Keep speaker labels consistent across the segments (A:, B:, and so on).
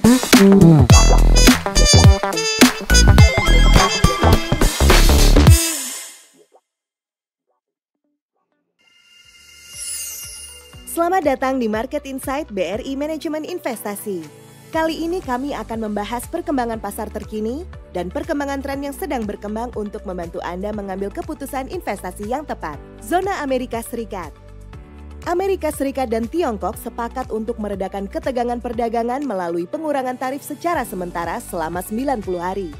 A: Selamat datang di Market Insight BRI Manajemen Investasi. Kali ini kami akan membahas perkembangan pasar terkini dan perkembangan tren yang sedang berkembang untuk membantu Anda mengambil keputusan investasi yang tepat. Zona Amerika Serikat. Amerika Serikat dan Tiongkok sepakat untuk meredakan ketegangan perdagangan melalui pengurangan tarif secara sementara selama 90 hari.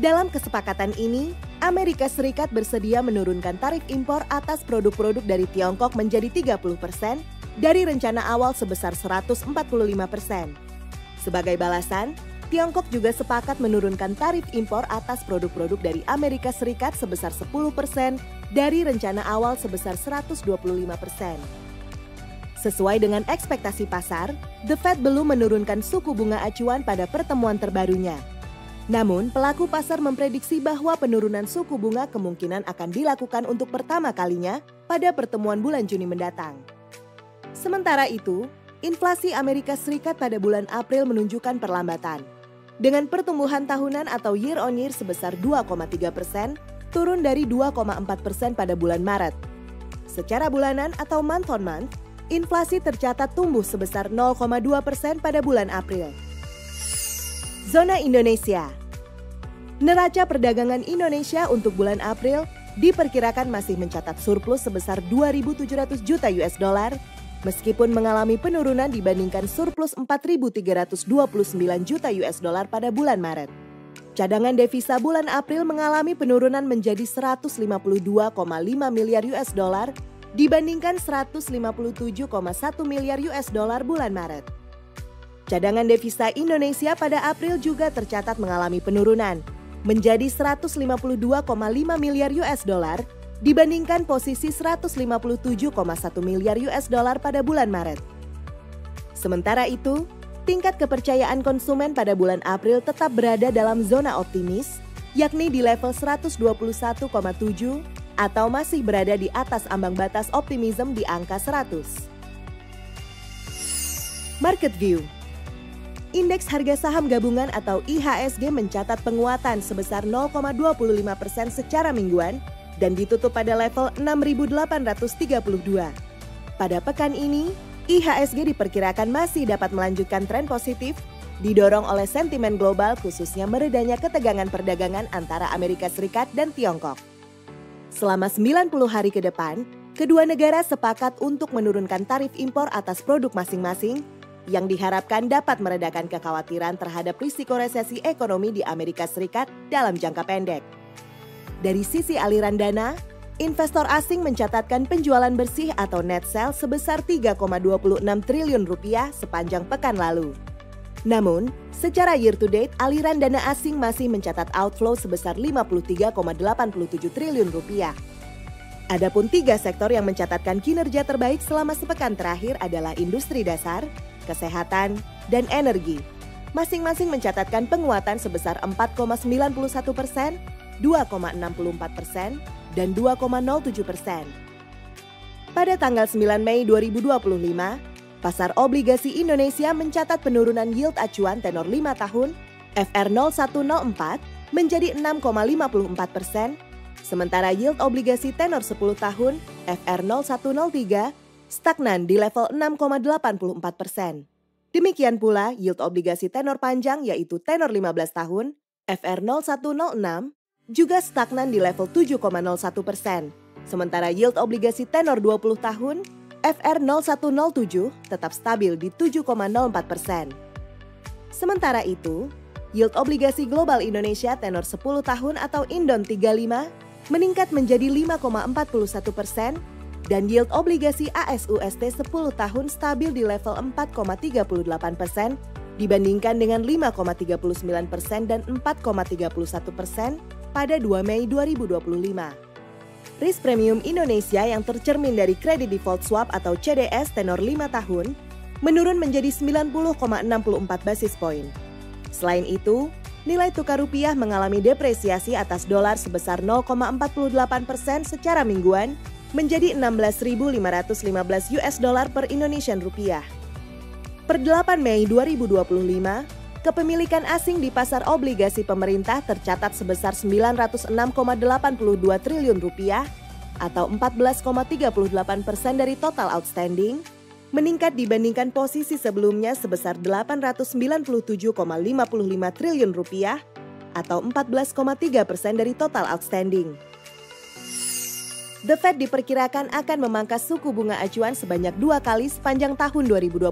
A: Dalam kesepakatan ini, Amerika Serikat bersedia menurunkan tarif impor atas produk-produk dari Tiongkok menjadi 30% dari rencana awal sebesar 145%. Sebagai balasan, Tiongkok juga sepakat menurunkan tarif impor atas produk-produk dari Amerika Serikat sebesar 10% dari rencana awal sebesar 125%. Sesuai dengan ekspektasi pasar, The Fed belum menurunkan suku bunga acuan pada pertemuan terbarunya. Namun, pelaku pasar memprediksi bahwa penurunan suku bunga kemungkinan akan dilakukan untuk pertama kalinya pada pertemuan bulan Juni mendatang. Sementara itu, inflasi Amerika Serikat pada bulan April menunjukkan perlambatan. Dengan pertumbuhan tahunan atau year on year sebesar 2,3%, turun dari 2,4% pada bulan Maret. Secara bulanan atau month on month, inflasi tercatat tumbuh sebesar 0,2% pada bulan April. Zona Indonesia. Neraca perdagangan Indonesia untuk bulan April diperkirakan masih mencatat surplus sebesar 2.700 juta US dollar, meskipun mengalami penurunan dibandingkan surplus 4.329 juta US dollar pada bulan Maret. Cadangan devisa bulan April mengalami penurunan menjadi 152,5 miliar US dollar dibandingkan 157,1 miliar US dollar bulan Maret. Cadangan devisa Indonesia pada April juga tercatat mengalami penurunan menjadi 152,5 miliar US dollar dibandingkan posisi 157,1 miliar US dollar pada bulan Maret. Sementara itu, tingkat kepercayaan konsumen pada bulan April tetap berada dalam zona optimis, yakni di level 121,7 atau masih berada di atas ambang batas optimisme di angka 100. Market View. Indeks harga saham gabungan atau IHSG mencatat penguatan sebesar 0,25% secara mingguan dan ditutup pada level 6.832. Pada pekan ini, IHSG diperkirakan masih dapat melanjutkan tren positif, didorong oleh sentimen global khususnya meredanya ketegangan perdagangan antara Amerika Serikat dan Tiongkok. Selama 90 hari ke depan, kedua negara sepakat untuk menurunkan tarif impor atas produk masing-masing yang diharapkan dapat meredakan kekhawatiran terhadap risiko resesi ekonomi di Amerika Serikat dalam jangka pendek. Dari sisi aliran dana, investor asing mencatatkan penjualan bersih atau net sales sebesar 3,26 triliun rupiah sepanjang pekan lalu. Namun, secara year to date, aliran dana asing masih mencatat outflow sebesar 53,87 triliun rupiah. Adapun tiga sektor yang mencatatkan kinerja terbaik selama sepekan terakhir adalah industri dasar, kesehatan, dan energi. Masing-masing mencatatkan penguatan sebesar 4,91%, 2,64%, dan 2,07%. Pada tanggal 9 Mei 2025, pasar obligasi Indonesia mencatat penurunan yield acuan tenor 5 tahun FR0104 menjadi 6,54%, sementara yield obligasi tenor 10 tahun FR0103 stagnan di level 6,84%. Demikian pula yield obligasi tenor panjang yaitu tenor 15 tahun FR0106 juga stagnan di level 7,01%. Sementara yield obligasi tenor 20 tahun FR0107 tetap stabil di 7,04%. Sementara itu, yield obligasi global Indonesia tenor 10 tahun atau Indon 35 meningkat menjadi 5,41% dan yield obligasi ASUST 10 tahun stabil di level 4,38% dibandingkan dengan 5,39% dan 4,31% pada 2 Mei 2025. Risk premium Indonesia yang tercermin dari kredit default swap atau CDS tenor 5 tahun menurun menjadi 90,64 basis point. Selain itu, nilai tukar rupiah mengalami depresiasi atas dolar sebesar 0,48% secara mingguan menjadi 16.515 US dollar per Indonesian rupiah. Per 8 Mei 2025, kepemilikan asing di pasar obligasi pemerintah tercatat sebesar 906,82 triliun rupiah atau 14,38% dari total outstanding, meningkat dibandingkan posisi sebelumnya sebesar 897,55 triliun rupiah atau 14,3% dari total outstanding. The Fed diperkirakan akan memangkas suku bunga acuan sebanyak 2 kali sepanjang tahun 2025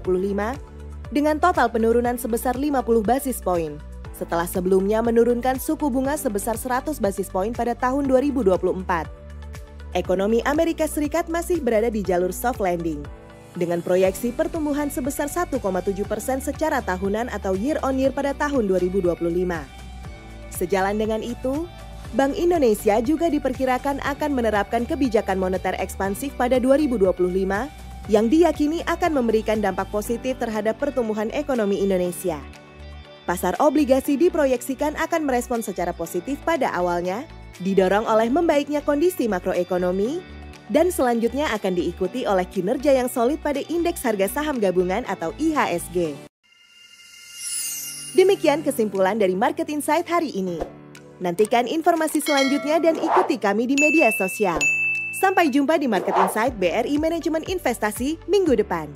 A: dengan total penurunan sebesar 50 basis poin, setelah sebelumnya menurunkan suku bunga sebesar 100 basis poin pada tahun 2024. Ekonomi Amerika Serikat masih berada di jalur soft landing, dengan proyeksi pertumbuhan sebesar 1,7% secara tahunan atau year on year pada tahun 2025. Sejalan dengan itu, Bank Indonesia juga diperkirakan akan menerapkan kebijakan moneter ekspansif pada 2025 yang diyakini akan memberikan dampak positif terhadap pertumbuhan ekonomi Indonesia. Pasar obligasi diproyeksikan akan merespon secara positif pada awalnya, didorong oleh membaiknya kondisi makroekonomi, dan selanjutnya akan diikuti oleh kinerja yang solid pada Indeks Harga Saham Gabungan atau IHSG. Demikian kesimpulan dari Market Insight hari ini. Nantikan informasi selanjutnya dan ikuti kami di media sosial. Sampai jumpa di Market Insight BRI Manajemen Investasi minggu depan.